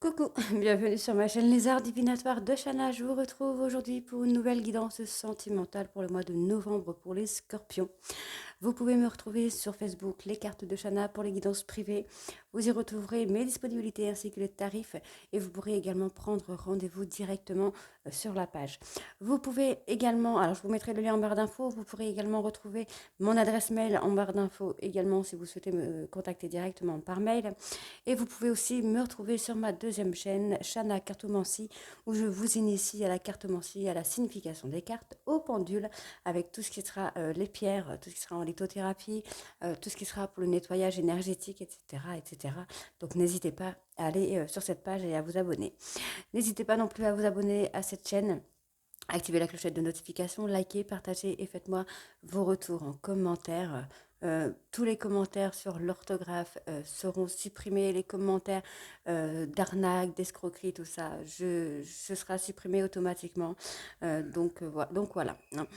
Coucou, bienvenue sur ma chaîne Les Arts Divinatoires de Shana. Je vous retrouve aujourd'hui pour une nouvelle guidance sentimentale pour le mois de novembre pour les scorpions. Vous pouvez me retrouver sur Facebook, les cartes de Shana pour les guidances privées. Vous y retrouverez mes disponibilités ainsi que les tarifs et vous pourrez également prendre rendez-vous directement sur la page. Vous pouvez également, alors je vous mettrai le lien en barre d'infos, vous pourrez également retrouver mon adresse mail en barre d'infos également si vous souhaitez me contacter directement par mail. Et vous pouvez aussi me retrouver sur ma deuxième chaîne, Shana Cartomancie, où je vous initie à la cartomancie, à la signification des cartes, au pendule, avec tout ce qui sera les pierres, tout ce qui sera en lithothérapie, tout ce qui sera pour le nettoyage énergétique, etc. etc. Donc n'hésitez pas à aller sur cette page et à vous abonner. N'hésitez pas non plus à vous abonner à cette chaîne. Activez la clochette de notification, likez, partagez et faites-moi vos retours en commentaire. Tous les commentaires sur l'orthographe seront supprimés, les commentaires d'arnaque, d'escroquerie, tout ça, ce sera supprimé automatiquement. Donc voilà. Hein.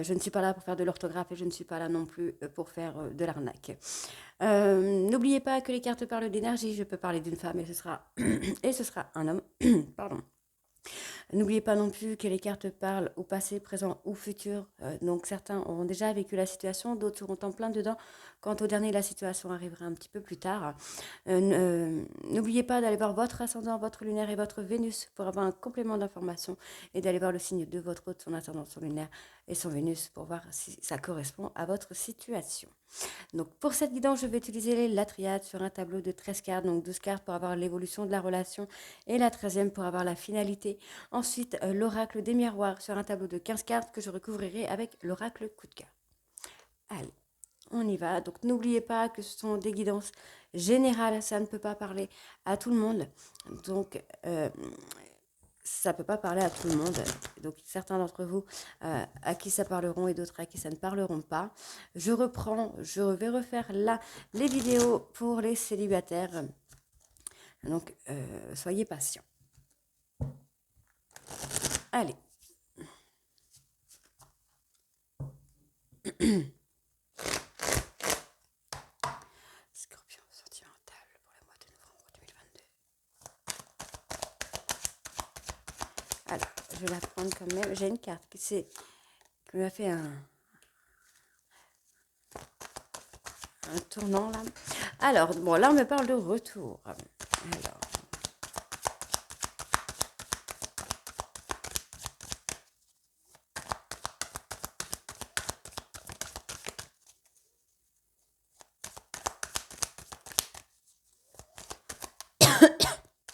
Je ne suis pas là pour faire de l'orthographe et je ne suis pas là non plus pour faire de l'arnaque. N'oubliez pas que les cartes parlent d'énergie. Je peux parler d'une femme et ce sera un homme. Pardon. N'oubliez pas non plus que les cartes parlent au passé, présent ou futur. Donc certains auront déjà vécu la situation, d'autres seront en plein dedans. Quant au dernier, la situation arrivera un petit peu plus tard. N'oubliez pas d'aller voir votre ascendant, votre lunaire et votre Vénus pour avoir un complément d'information et d'aller voir le signe de votre hôte, son ascendant, son lunaire et son Vénus pour voir si ça correspond à votre situation. Donc pour cette guidance, je vais utiliser la triade sur un tableau de 13 cartes, donc 12 cartes pour avoir l'évolution de la relation et la 13e pour avoir la finalité. Ensuite, l'oracle des miroirs sur un tableau de 15 cartes que je recouvrirai avec l'oracle coup de cœur. Allez, on y va. Donc n'oubliez pas que ce sont des guidances générales, ça ne peut pas parler à tout le monde. Donc ça ne peut pas parler à tout le monde. Donc certains d'entre vous à qui ça parleront et d'autres à qui ça ne parleront pas. Je vais refaire là les vidéos pour les célibataires. Donc soyez patients. Allez. Scorpion sentimental pour le mois de novembre 2022. Alors, je vais la prendre quand même. J'ai une carte qui m'a fait un tournant là. Alors, bon, là on me parle de retour. Alors.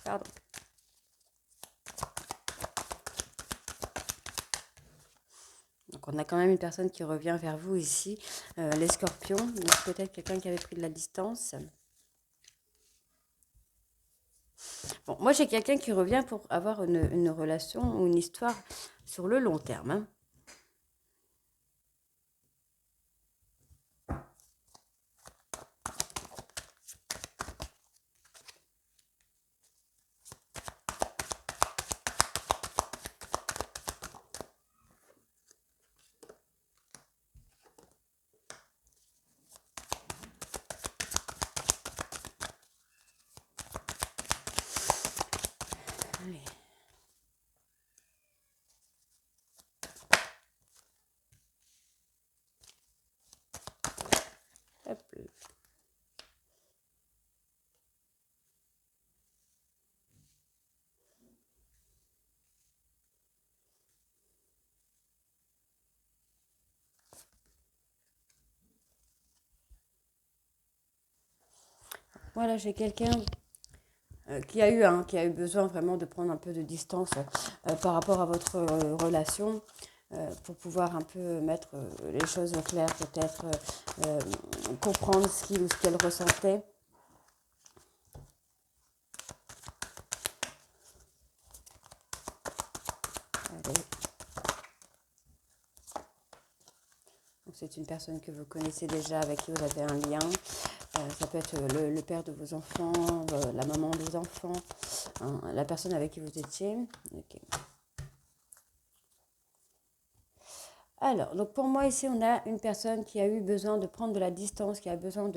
Pardon. Donc on a quand même une personne qui revient vers vous ici, les scorpions. Donc peut-être quelqu'un qui avait pris de la distance. Bon, moi j'ai quelqu'un qui revient pour avoir une relation ou une histoire sur le long terme. Hein. Allez. Hop là. Voilà, j'ai quelqu'un qui a eu besoin vraiment de prendre un peu de distance par rapport à votre relation pour pouvoir un peu mettre les choses au clair, peut-être comprendre ce qu'il ou ce qu'elle ressentait. Allez. C'est une personne que vous connaissez déjà, avec qui vous avez un lien. Ça peut être le père de vos enfants, la maman de vos enfants, hein, la personne avec qui vous étiez. Okay. Alors, donc pour moi ici, on a une personne qui a eu besoin de prendre de la distance, qui a besoin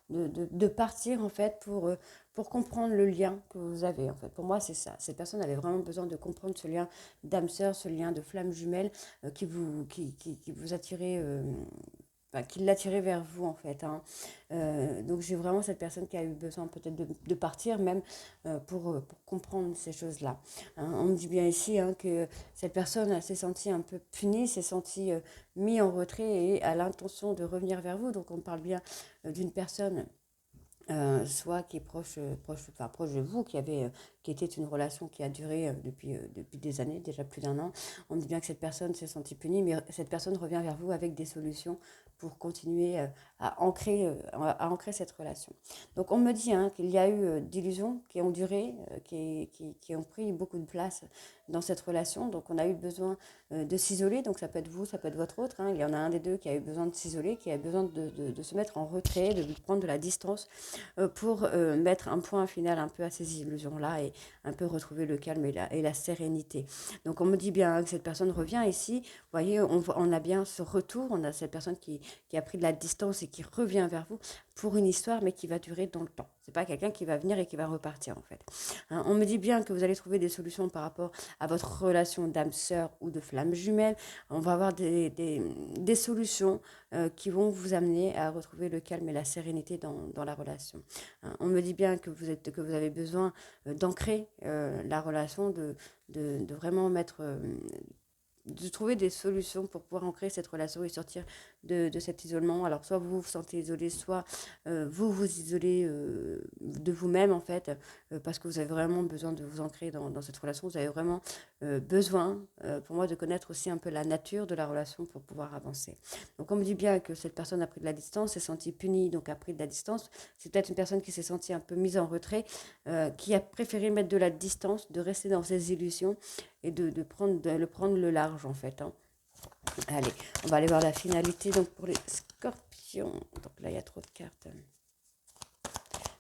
de partir en fait pour comprendre le lien que vous avez. En fait, pour moi, c'est ça. Cette personne avait vraiment besoin de comprendre ce lien d'âme sœur, ce lien de flamme jumelle qui vous attirait. Qui l'attirait vers vous en fait. Hein. Donc j'ai vraiment cette personne qui a eu besoin peut-être de partir même pour comprendre ces choses-là. Hein. On me dit bien ici hein, que cette personne s'est sentie un peu punie, s'est sentie mise en retrait et a l'intention de revenir vers vous. Donc on parle bien d'une personne soit qui est proche de vous, qui était une relation qui a duré depuis des années, déjà plus d'un an. On dit bien que cette personne s'est sentie punie, mais cette personne revient vers vous avec des solutions pour continuer à ancrer cette relation. Donc on me dit hein, qu'il y a eu d'illusions qui ont duré, qui ont pris beaucoup de place dans cette relation. Donc on a eu besoin de s'isoler, donc ça peut être vous, ça peut être votre autre. Hein. Il y en a un des deux qui a eu besoin de s'isoler, qui a besoin de se mettre en retrait, de prendre de la distance pour mettre un point final un peu à ces illusions-là et un peu retrouver le calme et la sérénité. Donc on me dit bien que cette personne revient ici, vous voyez, on a bien ce retour, on a cette personne qui a pris de la distance et qui revient vers vous pour une histoire, mais qui va durer dans le temps. C'est pas quelqu'un qui va venir et qui va repartir en fait. Hein, on me dit bien que vous allez trouver des solutions par rapport à votre relation d'âme sœur ou de flamme jumelle. On va avoir des solutions qui vont vous amener à retrouver le calme et la sérénité dans la relation. Hein, on me dit bien que vous avez besoin d'ancrer la relation, de vraiment mettre de trouver des solutions pour pouvoir ancrer cette relation et sortir de cet isolement. Alors, soit vous vous sentez isolé, soit vous vous isolez de vous-même, en fait, parce que vous avez vraiment besoin de vous ancrer dans cette relation. Vous avez vraiment besoin, pour moi, de connaître aussi un peu la nature de la relation pour pouvoir avancer. Donc, on me dit bien que cette personne a pris de la distance, s'est sentie punie, donc a pris de la distance. C'est peut-être une personne qui s'est sentie un peu mise en retrait, qui a préféré mettre de la distance, de rester dans ses illusions et de prendre le large en fait. Hein. Allez, on va aller voir la finalité donc pour les scorpions. Donc là, il y a trop de cartes.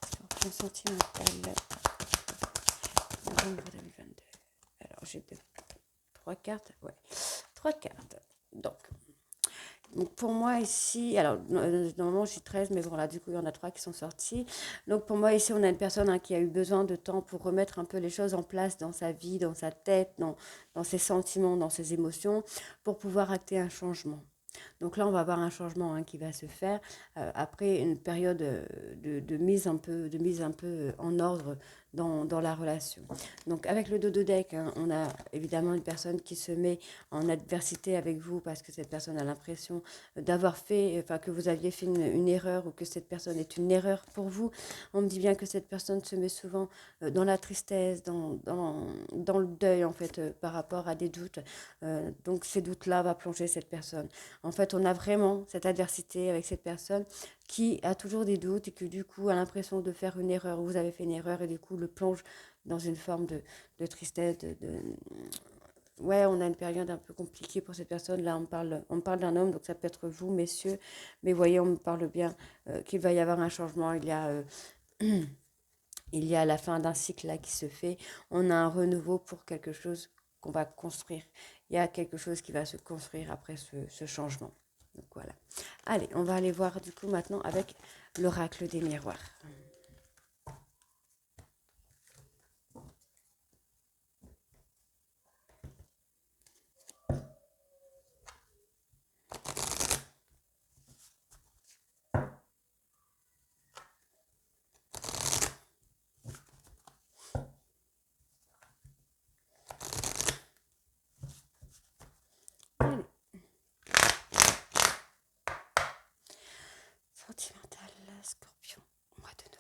Scorpion sentimental. Novembre 2022. Alors, j'ai trois cartes. Ouais, trois cartes. Donc pour moi ici, alors normalement j'ai 13, mais bon là du coup il y en a 3 qui sont sortis. Donc pour moi ici on a une personne hein, qui a eu besoin de temps pour remettre un peu les choses en place dans sa vie, dans sa tête, dans ses sentiments, dans ses émotions, pour pouvoir acter un changement. Donc là, on va avoir un changement hein, qui va se faire après une période de mise un peu en ordre dans la relation. Donc avec le dos de deck, hein, on a évidemment une personne qui se met en adversité avec vous parce que cette personne a l'impression d'avoir fait, enfin que vous aviez fait une erreur ou que cette personne est une erreur pour vous. On me dit bien que cette personne se met souvent dans la tristesse, dans le deuil en fait par rapport à des doutes. Donc ces doutes-là va plonger cette personne. En fait, on a vraiment cette adversité avec cette personne qui a toujours des doutes et qui du coup a l'impression de faire une erreur. Vous avez fait une erreur et du coup le plonge dans une forme de tristesse. Ouais, on a une période un peu compliquée pour cette personne. Là, on parle d'un homme, donc ça peut être vous, messieurs. Mais voyez, on me parle bien qu'il va y avoir un changement. Il y a la fin d'un cycle là qui se fait. On a un renouveau pour quelque chose qu'on va construire. Il y a quelque chose qui va se construire après ce changement. Donc voilà. Allez, on va aller voir du coup maintenant avec l'oracle des miroirs. Allez. Sentimental, Scorpion, mois de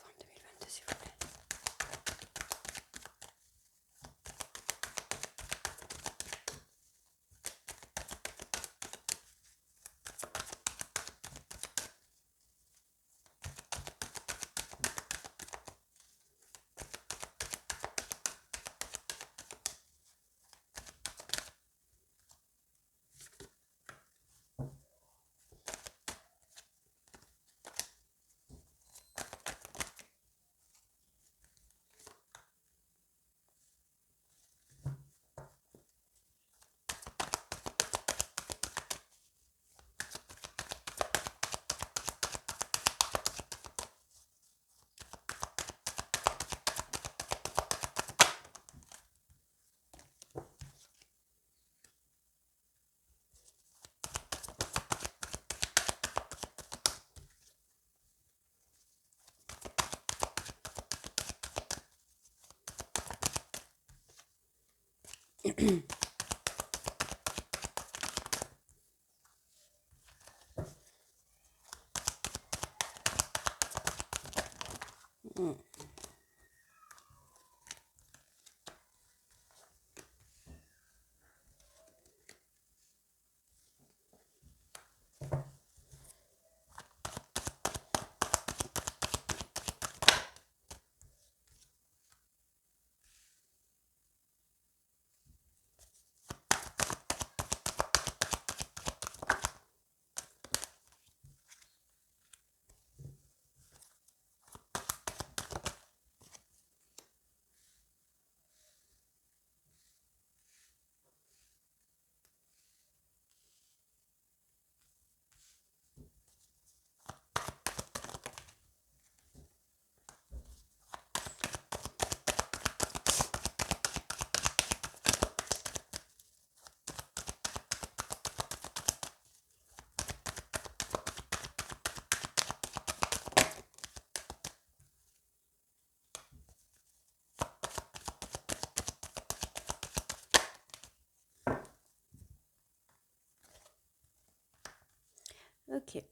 Ok.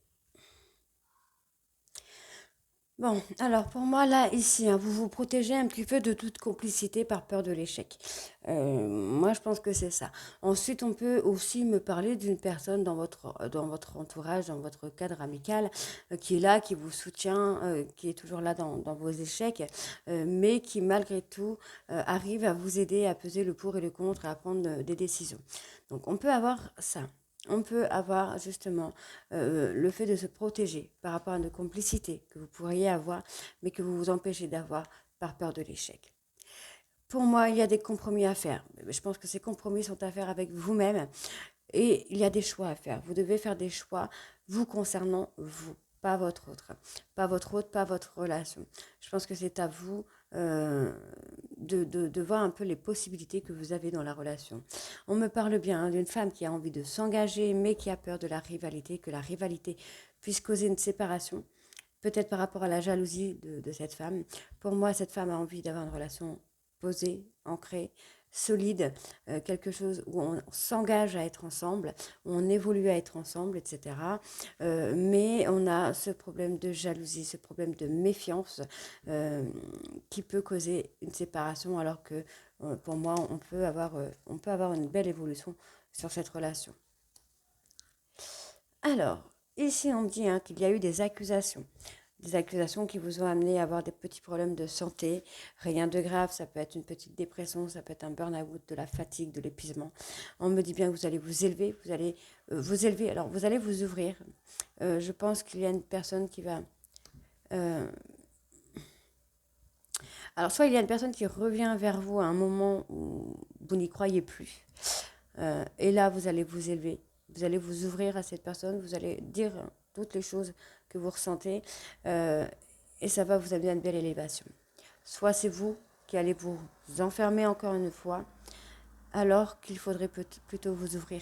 Bon, alors pour moi, là, ici, hein, vous vous protégez un petit peu de toute complicité par peur de l'échec. Moi, je pense que c'est ça. Ensuite, on peut aussi me parler d'une personne dans votre entourage, dans votre cadre amical, qui est là, qui vous soutient, qui est toujours là dans vos échecs, mais qui, malgré tout, arrive à vous aider à peser le pour et le contre et à prendre des décisions. Donc, on peut avoir ça. On peut avoir justement le fait de se protéger par rapport à une complicité que vous pourriez avoir, mais que vous vous empêchez d'avoir par peur de l'échec. Pour moi, il y a des compromis à faire. Je pense que ces compromis sont à faire avec vous-même et il y a des choix à faire. Vous devez faire des choix vous concernant vous, pas votre autre. Pas votre autre, pas votre relation. Je pense que c'est à vous de voir un peu les possibilités que vous avez dans la relation. On me parle bien hein, d'une femme qui a envie de s'engager, mais qui a peur de la rivalité, que la rivalité puisse causer une séparation. Peut-être par rapport à la jalousie de cette femme. Pour moi, cette femme a envie d'avoir une relation posée, ancrée, solide, quelque chose où on s'engage à être ensemble, où on évolue à être ensemble, etc. Mais on a ce problème de jalousie, ce problème de méfiance qui peut causer une séparation, alors que pour moi, on peut avoir une belle évolution sur cette relation. Alors, ici, on me dit hein, qu'il y a eu des accusations. Des accusations qui vous ont amené à avoir des petits problèmes de santé. Rien de grave, ça peut être une petite dépression, ça peut être un burn-out, de la fatigue, de l'épuisement. On me dit bien que vous allez vous élever, vous allez vous élever, alors vous allez vous ouvrir. Je pense qu'il y a une personne qui va... euh, alors soit il y a une personne qui revient vers vous à un moment où vous n'y croyez plus. Et là, vous allez vous élever, vous allez vous ouvrir à cette personne, vous allez dire toutes les choses que vous ressentez euh, et ça va vous amener à une belle élévation. Soit c'est vous qui allez vous enfermer encore une fois, alors qu'il faudrait plutôt vous ouvrir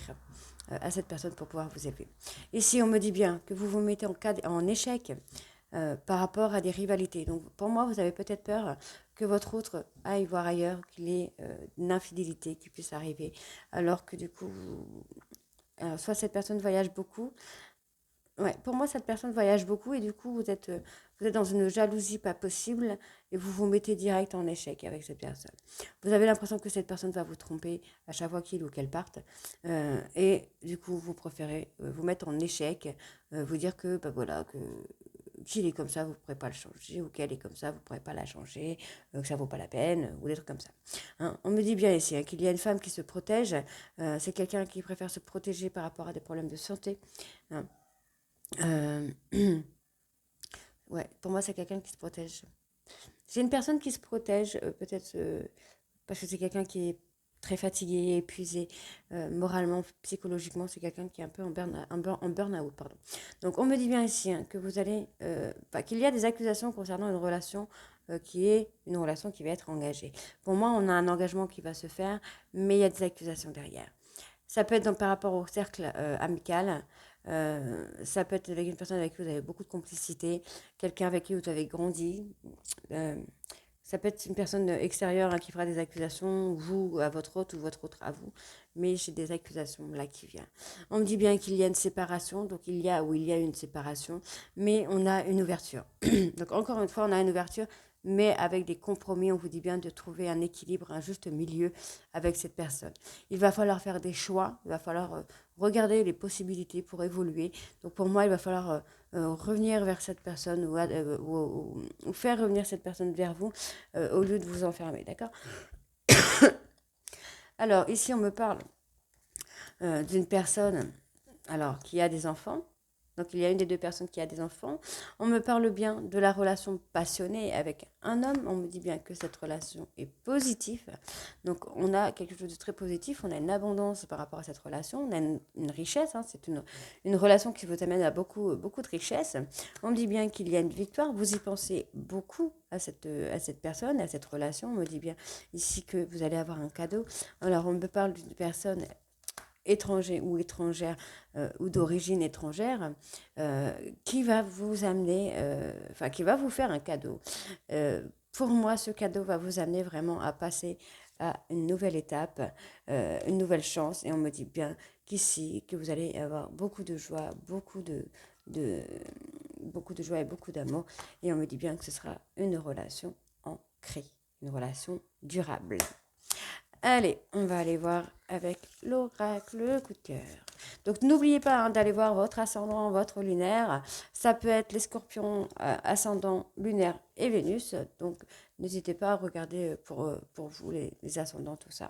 à cette personne pour pouvoir vous élever. Ici, on me dit bien que vous vous mettez en échec par rapport à des rivalités. Donc, pour moi, vous avez peut-être peur que votre autre aille voir ailleurs, qu'il y ait une infidélité qui puisse arriver, alors que du coup, soit cette personne voyage beaucoup. Ouais, pour moi, cette personne voyage beaucoup et du coup, vous êtes dans une jalousie pas possible et vous vous mettez direct en échec avec cette personne. Vous avez l'impression que cette personne va vous tromper à chaque fois qu'il ou qu'elle parte et du coup, vous préférez vous mettre en échec, vous dire que, bah voilà, que qu'il est comme ça, vous ne pourrez pas le changer, ou qu'elle est comme ça, vous ne pourrez pas la changer, que ça ne vaut pas la peine, ou des trucs comme ça. Hein, on me dit bien ici hein, qu'il y a une femme qui se protège, c'est quelqu'un qui préfère se protéger par rapport à des problèmes de santé. Hein. Euh, ouais, pour moi, c'est quelqu'un qui se protège. C'est une personne qui se protège, peut-être parce que c'est quelqu'un qui est très fatigué, épuisé, moralement, psychologiquement, c'est quelqu'un qui est un peu en burn-out. Pardon. Donc, on me dit bien ici hein, que vous allez, qu'il y a des accusations concernant une relation qui est une relation qui va être engagée. Pour moi, on a un engagement qui va se faire, mais il y a des accusations derrière. Ça peut être par rapport au cercle amical. Ça peut être avec une personne avec qui vous avez beaucoup de complicité, quelqu'un avec qui vous avez grandi. Euh, Ça peut être une personne extérieure, hein, qui fera des accusations, vous à votre autre ou votre autre à vous. Mais j'ai des accusations là qui viennent. On me dit bien qu'il y a une séparation, donc il y a une séparation, mais on a une ouverture. Donc encore une fois, on a une ouverture, mais avec des compromis. On vous dit bien de trouver un équilibre, un juste milieu avec cette personne. Il va falloir faire des choix, il va falloir regarder les possibilités pour évoluer. Donc pour moi, il va falloir revenir vers cette personne ou faire revenir cette personne vers vous au lieu de vous enfermer, d'accord? Alors ici, on me parle d'une personne alors qui a des enfants. Donc il y a une des deux personnes qui a des enfants. On me parle bien de la relation passionnée avec un homme. On me dit bien que cette relation est positive. Donc on a quelque chose de très positif. On a une abondance par rapport à cette relation. On a une richesse. Hein. C'est une relation qui vous amène à beaucoup, beaucoup de richesse. On me dit bien qu'il y a une victoire. Vous y pensez beaucoup à cette personne, à cette relation. On me dit bien ici que vous allez avoir un cadeau. Alors on me parle d'une personne étranger ou étrangère ou d'origine étrangère qui va vous amener, qui va vous faire un cadeau. Pour moi, ce cadeau va vous amener vraiment à passer à une nouvelle étape, une nouvelle chance. Et on me dit bien qu'ici, que vous allez avoir beaucoup de joie, de, beaucoup de joie et beaucoup d'amour. Et on me dit bien que ce sera une relation ancrée, une relation durable. Allez, on va aller voir avec l'oracle, le coup de cœur. Donc n'oubliez pas, hein, d'aller voir votre ascendant, votre lunaire. Ça peut être les scorpions, ascendant, lunaire et Vénus. Donc n'hésitez pas à regarder pour vous les ascendants, tout ça.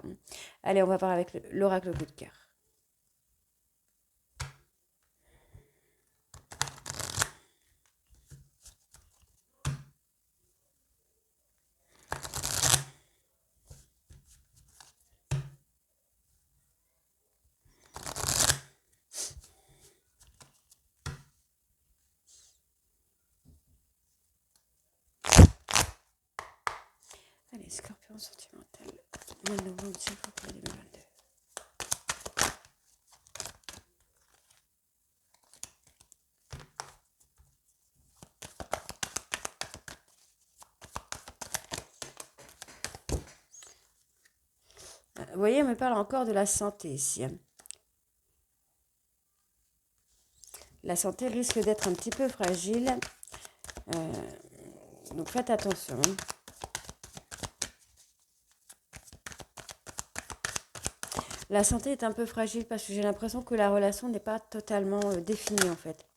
Allez, on va voir avec l'oracle, le coup de cœur. Allez, scorpion sentimental. Mois de novembre, s'il vous plaît, 2022. Vous voyez, on me parle encore de la santé ici. La santé risque d'être un petit peu fragile. Donc faites attention. La santé est un peu fragile parce que j'ai l'impression que la relation n'est pas totalement définie en fait.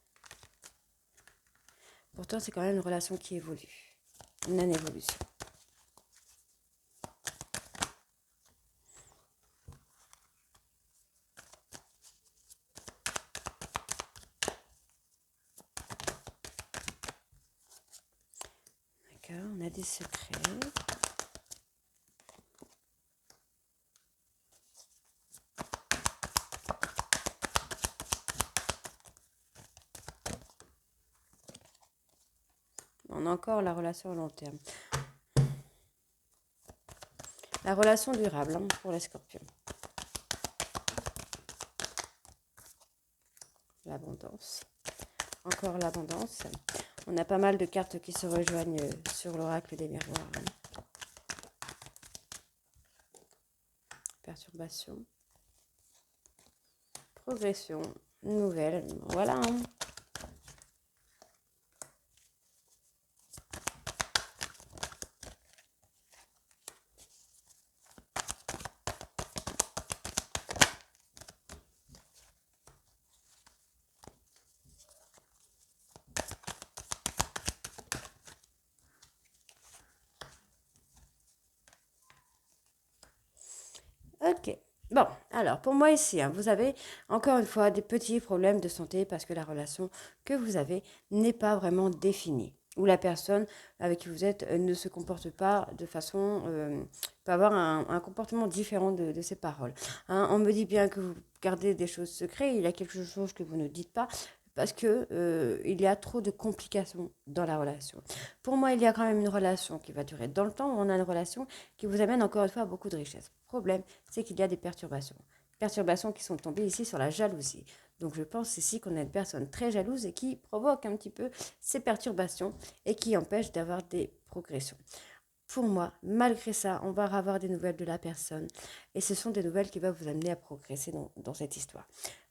Pourtant, c'est quand même une relation qui évolue. Une évolution. D'accord, on a des secrets. On a encore la relation à long terme. La relation durable, hein, pour les scorpions. L'abondance. Encore l'abondance. On a pas mal de cartes qui se rejoignent sur l'oracle des miroirs. Hein. Perturbation. Progression. Nouvelle. Voilà. Hein. Ok. Bon, alors pour moi ici, hein, vous avez encore une fois des petits problèmes de santé parce que la relation que vous avez n'est pas vraiment définie. Ou la personne avec qui vous êtes ne se comporte pas de façon... peut avoir un comportement différent de ses paroles. Hein, on me dit bien que vous gardez des choses secrètes, il y a quelque chose que vous ne dites pas parce que il y a trop de complications dans la relation. Pour moi, il y a quand même une relation qui va durer dans le temps. On a une relation qui vous amène encore une fois à beaucoup de richesse. Problème, c'est qu'il y a des perturbations. Perturbations qui sont tombées ici sur la jalousie. Donc je pense ici qu'on a une personne très jalouse et qui provoque un petit peu ces perturbations et qui empêche d'avoir des progressions. pour moi, malgré ça, on va avoir des nouvelles de la personne. Et ce sont des nouvelles qui vont vous amener à progresser dans cette histoire.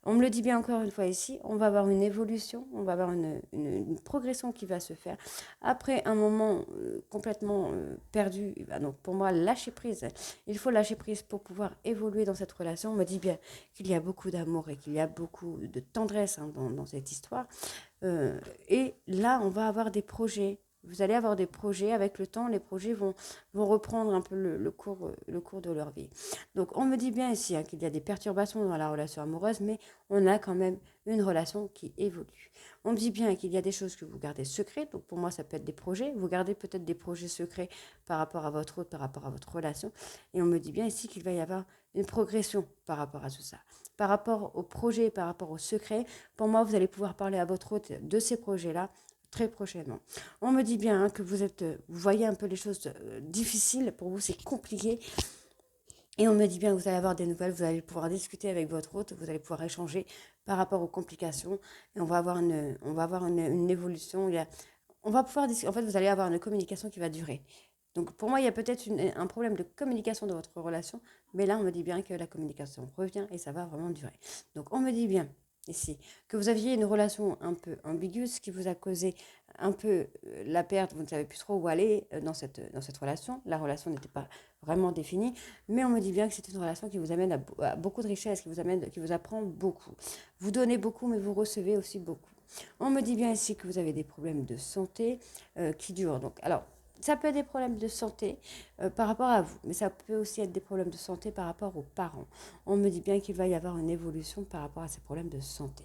On me le dit bien encore une fois ici, on va avoir une évolution, on va avoir une progression qui va se faire. Après un moment complètement perdu, donc pour moi, lâcher prise. Il faut lâcher prise pour pouvoir évoluer dans cette relation. On me dit bien qu'il y a beaucoup d'amour et qu'il y a beaucoup de tendresse dans cette histoire. Et là, on va avoir des projets. Vous allez avoir des projets. Avec le temps, les projets vont reprendre un peu le cours de leur vie. Donc, on me dit bien ici qu'il y a des perturbations dans la relation amoureuse, mais on a quand même une relation qui évolue. On me dit bien qu'il y a des choses que vous gardez secrètes. Donc, pour moi, ça peut être des projets. Vous gardez peut-être des projets secrets par rapport à votre autre, par rapport à votre relation. Et on me dit bien ici qu'il va y avoir une progression par rapport à tout ça. Par rapport au projet, par rapport au secret, pour moi, vous allez pouvoir parler à votre hôte de ces projets-là très prochainement. On me dit bien que vous voyez un peu les choses difficiles, pour vous c'est compliqué. Et on me dit bien que vous allez avoir des nouvelles, vous allez pouvoir discuter avec votre hôte, vous allez pouvoir échanger par rapport aux complications. Et on va avoir une évolution. On va pouvoir, en fait, vous allez avoir une communication qui va durer. Donc pour moi, il y a peut-être un problème de communication dans votre relation, mais là, on me dit bien que la communication revient et ça va vraiment durer. Donc on me dit bien ici que vous aviez une relation un peu ambiguë, ce qui vous a causé un peu la perte, vous ne savez plus trop où aller dans cette relation. La relation n'était pas vraiment définie, mais on me dit bien que c'est une relation qui vous amène à beaucoup de richesses, qui vous apprend beaucoup. Vous donnez beaucoup, mais vous recevez aussi beaucoup. On me dit bien ici que vous avez des problèmes de santé qui durent. Donc, alors, ça peut être des problèmes de santé par rapport à vous, mais ça peut aussi être des problèmes de santé par rapport aux parents. On me dit bien qu'il va y avoir une évolution par rapport à ces problèmes de santé.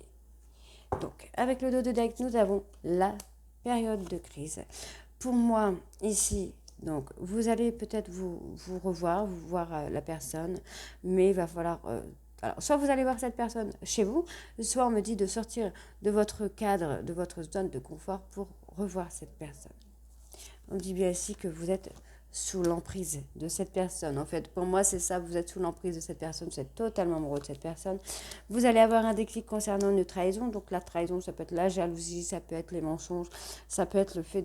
Donc, avec le dos de deck, nous avons la période de crise. Pour moi, ici, donc, vous allez peut-être vous revoir, vous voir la personne, mais il va falloir... alors, soit vous allez voir cette personne chez vous, soit on me dit de sortir de votre cadre, de votre zone de confort pour revoir cette personne. On dit bien ici que vous êtes sous l'emprise de cette personne. En fait, pour moi, c'est ça, vous êtes sous l'emprise de cette personne, vous êtes totalement amoureux de cette personne. Vous allez avoir un déclic concernant une trahison. Donc la trahison, ça peut être la jalousie, ça peut être les mensonges, ça peut être le fait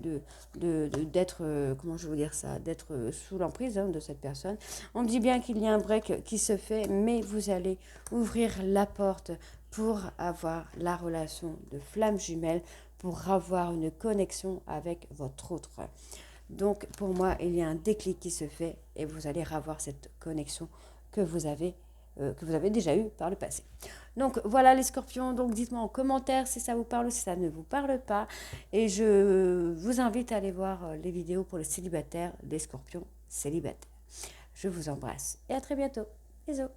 d'être, comment je veux dire ça, d'être sous l'emprise de cette personne. On dit bien qu'il y a un break qui se fait, mais vous allez ouvrir la porte pour avoir la relation de flamme jumelle, pour avoir une connexion avec votre autre. Donc pour moi, il y a un déclic qui se fait et vous allez avoir cette connexion que vous avez déjà eue par le passé. Donc voilà les scorpions, donc dites-moi en commentaire si ça vous parle ou si ça ne vous parle pas. Et je vous invite à aller voir les vidéos pour les célibataires, des scorpions célibataires. Je vous embrasse et à très bientôt. Bisous.